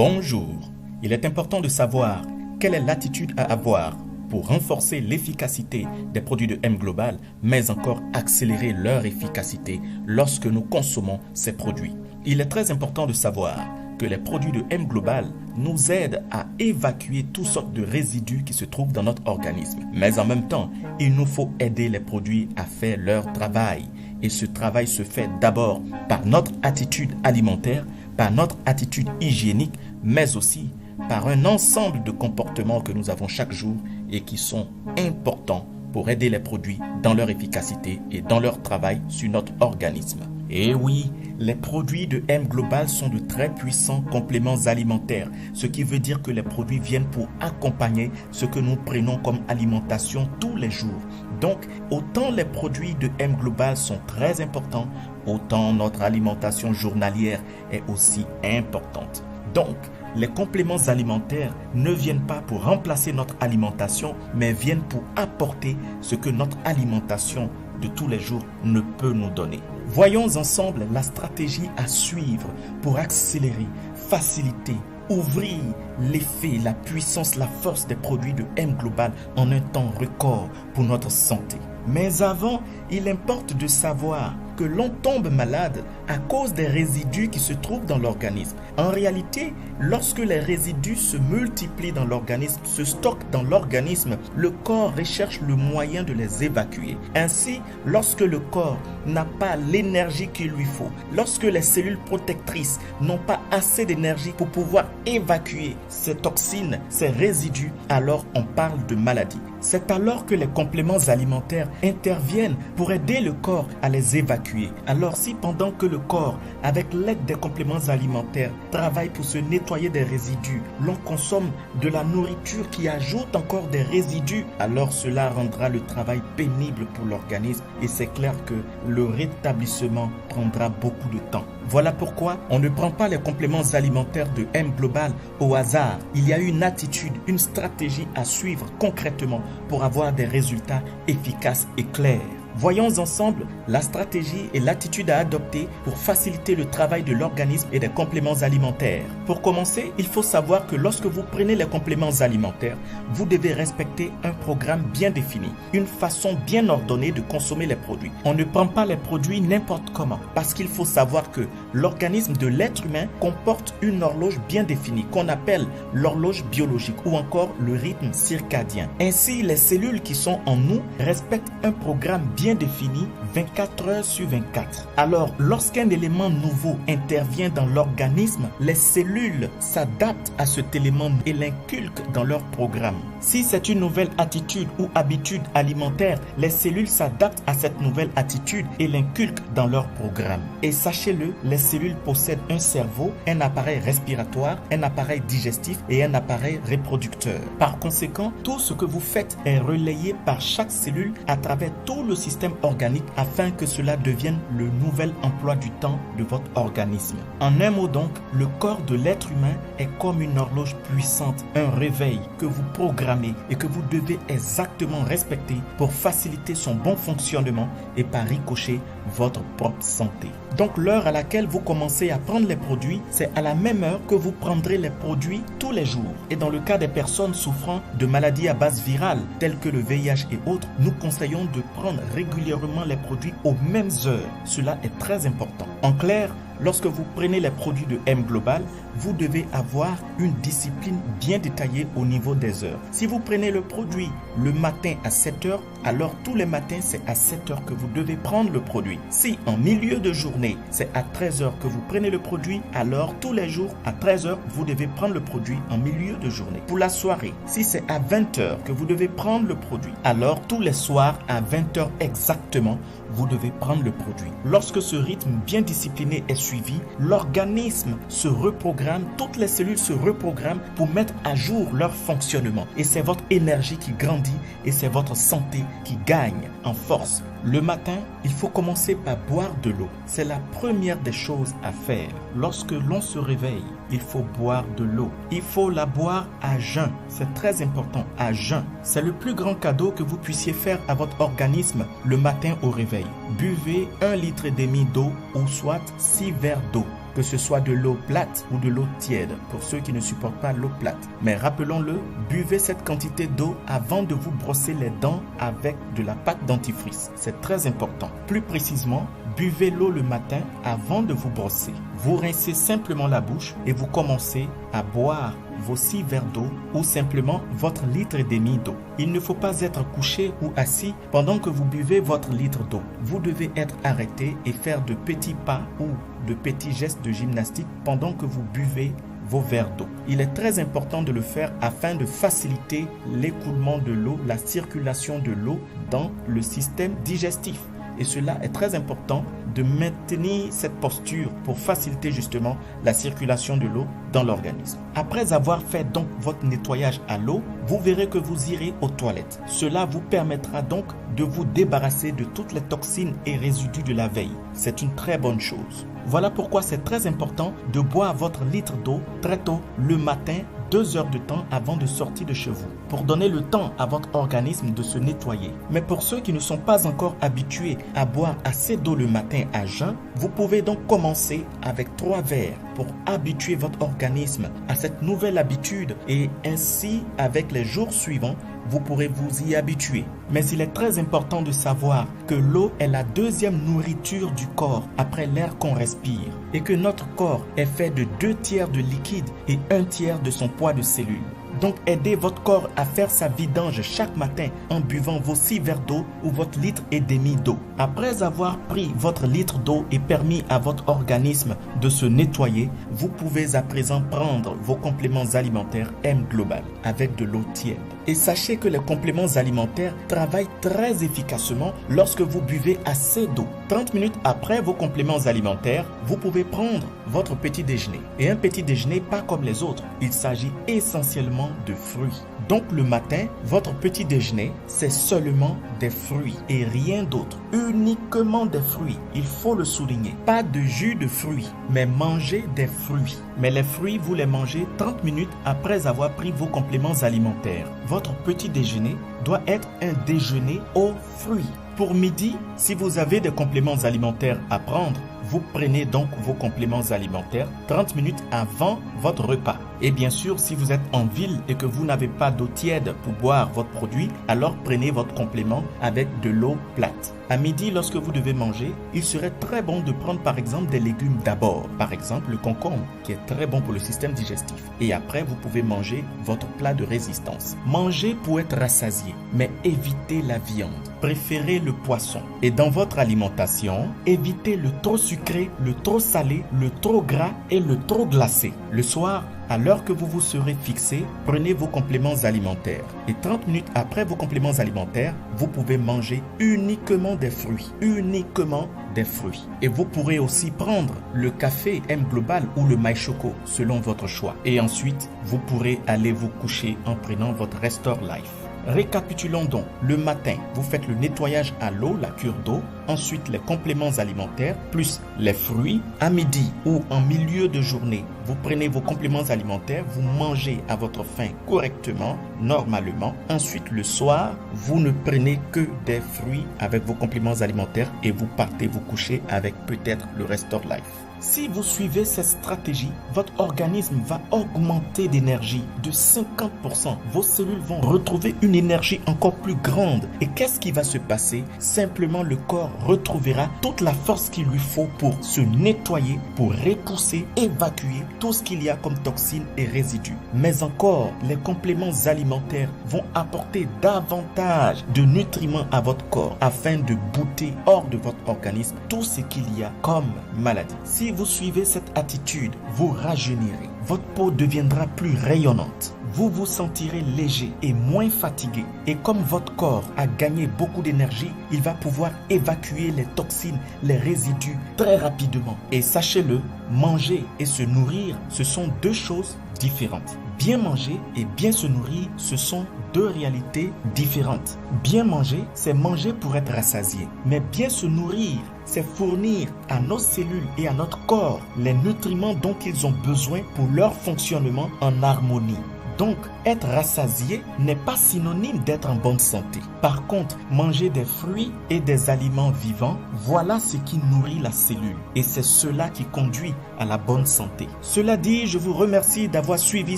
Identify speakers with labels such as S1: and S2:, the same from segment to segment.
S1: Bonjour. Il est important de savoir quelle est l'attitude à avoir pour renforcer l'efficacité des produits de M Global, mais encore accélérer leur efficacité lorsque nous consommons ces produits. Il est très important de savoir que les produits de M Global nous aident à évacuer toutes sortes de résidus qui se trouvent dans notre organisme. Mais en même temps, il nous faut aider les produits à faire leur travail. Et ce travail se fait d'abord par notre attitude alimentaire, par notre attitude hygiénique, mais aussi par un ensemble de comportements que nous avons chaque jour et qui sont importants pour aider les produits dans leur efficacité et dans leur travail sur notre organisme. Et oui, les produits de M Global sont de très puissants compléments alimentaires, ce qui veut dire que les produits viennent pour accompagner ce que nous prenons comme alimentation tous les jours. Donc, autant les produits de M Global sont très importants, autant notre alimentation journalière est aussi importante. Donc, les compléments alimentaires ne viennent pas pour remplacer notre alimentation, mais viennent pour apporter ce que notre alimentation de tous les jours ne peut nous donner. Voyons ensemble la stratégie à suivre pour accélérer, faciliter, ouvrir l'effet, la puissance, la force des produits de M Global en un temps record pour notre santé. Mais avant, il importe de savoir que l'on tombe malade à cause des résidus qui se trouvent dans l'organisme. En réalité, lorsque les résidus se multiplient dans l'organisme, se stockent dans l'organisme, le corps recherche le moyen de les évacuer. Ainsi, lorsque le corps n'a pas l'énergie qu'il lui faut, lorsque les cellules protectrices n'ont pas assez d'énergie pour pouvoir évacuer ces toxines, ces résidus, alors on parle de maladie. C'est alors que les compléments alimentaires interviennent pour aider le corps à les évacuer. Alors si pendant que le corps, avec l'aide des compléments alimentaires, travaille pour se nettoyer des résidus, l'on consomme de la nourriture qui ajoute encore des résidus, alors cela rendra le travail pénible pour l'organisme et c'est clair que le rétablissement prendra beaucoup de temps. Voilà pourquoi on ne prend pas les compléments alimentaires de M Global au hasard. Il y a une attitude, une stratégie à suivre concrètement pour avoir des résultats efficaces et clairs. Voyons ensemble la stratégie et l'attitude à adopter pour faciliter le travail de l'organisme et des compléments alimentaires. Pour commencer, il faut savoir que lorsque vous prenez les compléments alimentaires, vous devez respecter un programme bien défini, une façon bien ordonnée de consommer les produits. On ne prend pas les produits n'importe comment parce qu'il faut savoir que l'organisme de l'être humain comporte une horloge bien définie qu'on appelle l'horloge biologique ou encore le rythme circadien. Ainsi, les cellules qui sont en nous respectent un programme bien défini 24 heures sur 24. Alors, lorsqu'un élément nouveau intervient dans l'organisme, les cellules s'adaptent à cet élément et l'inculquent dans leur programme. Si c'est une nouvelle attitude ou habitude alimentaire, les cellules s'adaptent à cette nouvelle attitude et l'inculquent dans leur programme. Et sachez-le, les cellules possèdent un cerveau, un appareil respiratoire, un appareil digestif et un appareil reproducteur. Par conséquent, tout ce que vous faites est relayé par chaque cellule à travers tout le système organique afin que cela devienne le nouvel emploi du temps de votre organisme. En un mot donc, le corps de l'être humain est comme une horloge puissante, un réveil que vous programmez et que vous devez exactement respecter pour faciliter son bon fonctionnement et par ricochet votre propre santé. Donc l'heure à laquelle vous commencez à prendre les produits, c'est à la même heure que vous prendrez les produits tous les jours. Et dans le cas des personnes souffrant de maladies à base virale telles que le VIH et autres, nous conseillons de prendre régulièrement les produits aux mêmes heures. Cela est très important. En clair, lorsque vous prenez les produits de M Global, vous devez avoir une discipline bien détaillée au niveau des heures. Si vous prenez le produit le matin à 7 heures, alors tous les matins, c'est à 7 heures que vous devez prendre le produit. Si en milieu de journée, c'est à 13 heures que vous prenez le produit, alors tous les jours à 13 heures, vous devez prendre le produit en milieu de journée. Pour la soirée, si c'est à 20 heures que vous devez prendre le produit, alors tous les soirs à 20 heures exactement, vous devez prendre le produit. Lorsque ce rythme bien discipliné est suivi, l'organisme se reprogramme, toutes les cellules se reprogramment pour mettre à jour leur fonctionnement. Et c'est votre énergie qui grandit et c'est votre santé qui gagne en force. Le matin, il faut commencer par boire de l'eau. C'est la première des choses à faire. Lorsque l'on se réveille, il faut boire de l'eau. Il faut la boire à jeun. C'est très important, à jeun. C'est le plus grand cadeau que vous puissiez faire à votre organisme le matin au réveil. Buvez 1,5 litre d'eau ou soit 6 verres d'eau. que ce soit de l'eau plate ou de l'eau tiède, pour ceux qui ne supportent pas l'eau plate. Mais rappelons-le, buvez cette quantité d'eau avant de vous brosser les dents avec de la pâte dentifrice. C'est très important. Plus précisément, buvez l'eau le matin avant de vous brosser. Vous rincez simplement la bouche et vous commencez à boire vos 6 verres d'eau ou simplement votre litre et demi d'eau. Il ne faut pas être couché ou assis pendant que vous buvez votre litre d'eau. Vous devez être arrêté et faire de petits pas ou de petits gestes de gymnastique pendant que vous buvez vos verres d'eau. Il est très important de le faire afin de faciliter l'écoulement de l'eau, la circulation de l'eau dans le système digestif. Et cela est très important de maintenir cette posture pour faciliter justement la circulation de l'eau dans l'organisme. Après avoir fait donc votre nettoyage à l'eau, vous verrez que vous irez aux toilettes. Cela vous permettra donc de vous débarrasser de toutes les toxines et résidus de la veille. C'est une très bonne chose. Voilà pourquoi c'est très important de boire votre litre d'eau très tôt le matin, 2 heures de temps avant de sortir de chez vous, pour donner le temps à votre organisme de se nettoyer. Mais pour ceux qui ne sont pas encore habitués à boire assez d'eau le matin à jeun, vous pouvez donc commencer avec 3 verres pour habituer votre organisme à cette nouvelle habitude et ainsi, avec les jours suivants, vous pourrez vous y habituer. Mais il est très important de savoir que l'eau est la 2e nourriture du corps après l'air qu'on respire et que notre corps est fait de 2 tiers de liquide et 1 tiers de son poids de cellules. Donc aidez votre corps à faire sa vidange chaque matin en buvant vos 6 verres d'eau ou votre litre et demi d'eau. Après avoir pris votre litre d'eau et permis à votre organisme de se nettoyer, vous pouvez à présent prendre vos compléments alimentaires M Global avec de l'eau tiède. Et sachez que les compléments alimentaires travaillent très efficacement lorsque vous buvez assez d'eau. 30 minutes après vos compléments alimentaires, vous pouvez prendre votre petit déjeuner. Et un petit déjeuner pas comme les autres. Il s'agit essentiellement de fruits. Donc le matin, votre petit déjeuner, c'est seulement des fruits et rien d'autre. Uniquement des fruits. Il faut le souligner. Pas de jus de fruits, mais mangez des fruits. Mais les fruits, vous les mangez 30 minutes après avoir pris vos compléments alimentaires. Votre petit déjeuner doit être un déjeuner aux fruits. Pour midi, si vous avez des compléments alimentaires à prendre, vous prenez donc vos compléments alimentaires 30 minutes avant votre repas. Et bien sûr, si vous êtes en ville et que vous n'avez pas d'eau tiède pour boire votre produit, alors prenez votre complément avec de l'eau plate. À midi, lorsque vous devez manger, il serait très bon de prendre par exemple des légumes d'abord. Par exemple, le concombre qui est très bon pour le système digestif. Et après, vous pouvez manger votre plat de résistance. Mangez pour être rassasié, mais évitez la viande. Préférez le poisson. Et dans votre alimentation, évitez le trop sucré, le trop salé, le trop gras et le trop glacé. Le soir, à l'heure que vous vous serez fixé, prenez vos compléments alimentaires. Et 30 minutes après vos compléments alimentaires, vous pouvez manger uniquement des fruits. Uniquement des fruits. Et vous pourrez aussi prendre le café M Global ou le My Choco, selon votre choix. Et ensuite, vous pourrez aller vous coucher en prenant votre Restore Life. Récapitulons donc. Le matin, vous faites le nettoyage à l'eau, la cure d'eau. Ensuite, les compléments alimentaires, plus les fruits. À midi ou en milieu de journée, vous prenez vos compléments alimentaires, vous mangez à votre faim correctement, normalement. Ensuite, le soir, vous ne prenez que des fruits avec vos compléments alimentaires et vous partez vous coucher avec peut-être le Restore Life. Si vous suivez cette stratégie, votre organisme va augmenter d'énergie de 50%. Vos cellules vont retrouver une énergie encore plus grande. Et qu'est-ce qui va se passer? Simplement, le corps retrouvera toute la force qu'il lui faut pour se nettoyer, pour repousser, évacuer tout ce qu'il y a comme toxines et résidus. Mais encore, les compléments alimentaires vont apporter davantage de nutriments à votre corps afin de bouter hors de votre organisme tout ce qu'il y a comme maladie. Si vous suivez cette attitude, vous rajeunirez. Votre peau deviendra plus rayonnante. Vous vous sentirez léger et moins fatigué. Et comme votre corps a gagné beaucoup d'énergie, il va pouvoir évacuer les toxines, les résidus très rapidement. Et sachez-le, manger et se nourrir, ce sont 2 choses différentes. Bien manger et bien se nourrir, ce sont 2 réalités différentes. Bien manger, c'est manger pour être rassasié. Mais bien se nourrir, c'est fournir à nos cellules et à notre corps les nutriments dont ils ont besoin pour leur fonctionnement en harmonie. Donc, être rassasié n'est pas synonyme d'être en bonne santé. Par contre, manger des fruits et des aliments vivants, voilà ce qui nourrit la cellule. Et c'est cela qui conduit à la bonne santé. Cela dit, je vous remercie d'avoir suivi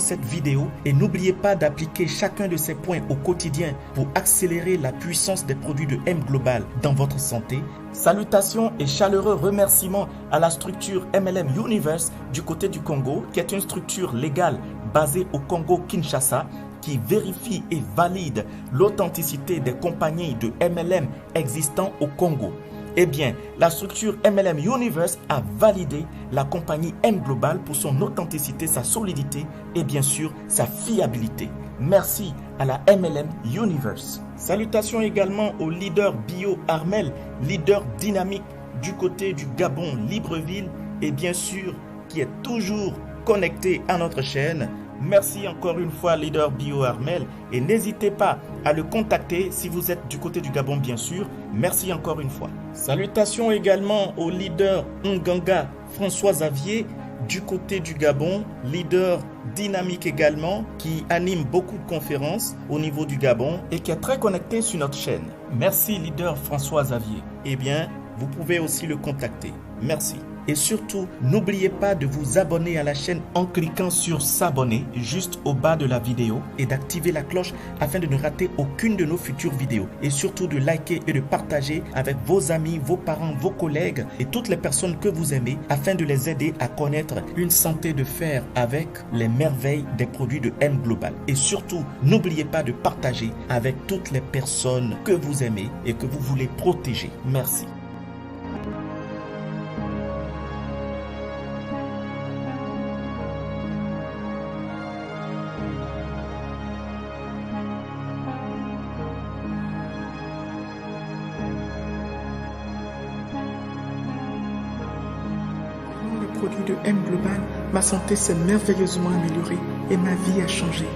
S1: cette vidéo et n'oubliez pas d'appliquer chacun de ces points au quotidien pour accélérer la puissance des produits de M Global dans votre santé. Salutations et chaleureux remerciements à la structure MLM Universe du côté du Congo, qui est une structure légale basée au Congo-Kinshasa, qui vérifie et valide l'authenticité des compagnies de MLM existant au Congo. Eh bien, la structure MLM Universe a validé la compagnie M Global pour son authenticité, sa solidité et bien sûr sa fiabilité. Merci à la MLM Universe. Salutations également au leader bio Armel, leader dynamique du côté du Gabon, Libreville et bien sûr qui est toujours connecté à notre chaîne. Merci encore une fois leader bio Armel et n'hésitez pas à le contacter si vous êtes du côté du Gabon bien sûr. Merci encore une fois. Salutations également au leader Nganga François Xavier du côté du Gabon, leader dynamique également qui anime beaucoup de conférences au niveau du Gabon et qui est très connecté sur notre chaîne. Merci leader François Xavier. Eh bien, vous pouvez aussi le contacter. Merci. Et surtout, n'oubliez pas de vous abonner à la chaîne en cliquant sur s'abonner juste au bas de la vidéo et d'activer la cloche afin de ne rater aucune de nos futures vidéos. Et surtout de liker et de partager avec vos amis, vos parents, vos collègues et toutes les personnes que vous aimez afin de les aider à connaître une santé de fer avec les merveilles des produits de M Global. Et surtout, n'oubliez pas de partager avec toutes les personnes que vous aimez et que vous voulez protéger. Merci.
S2: Produit de M Global, ma santé s'est merveilleusement améliorée et ma vie a changé.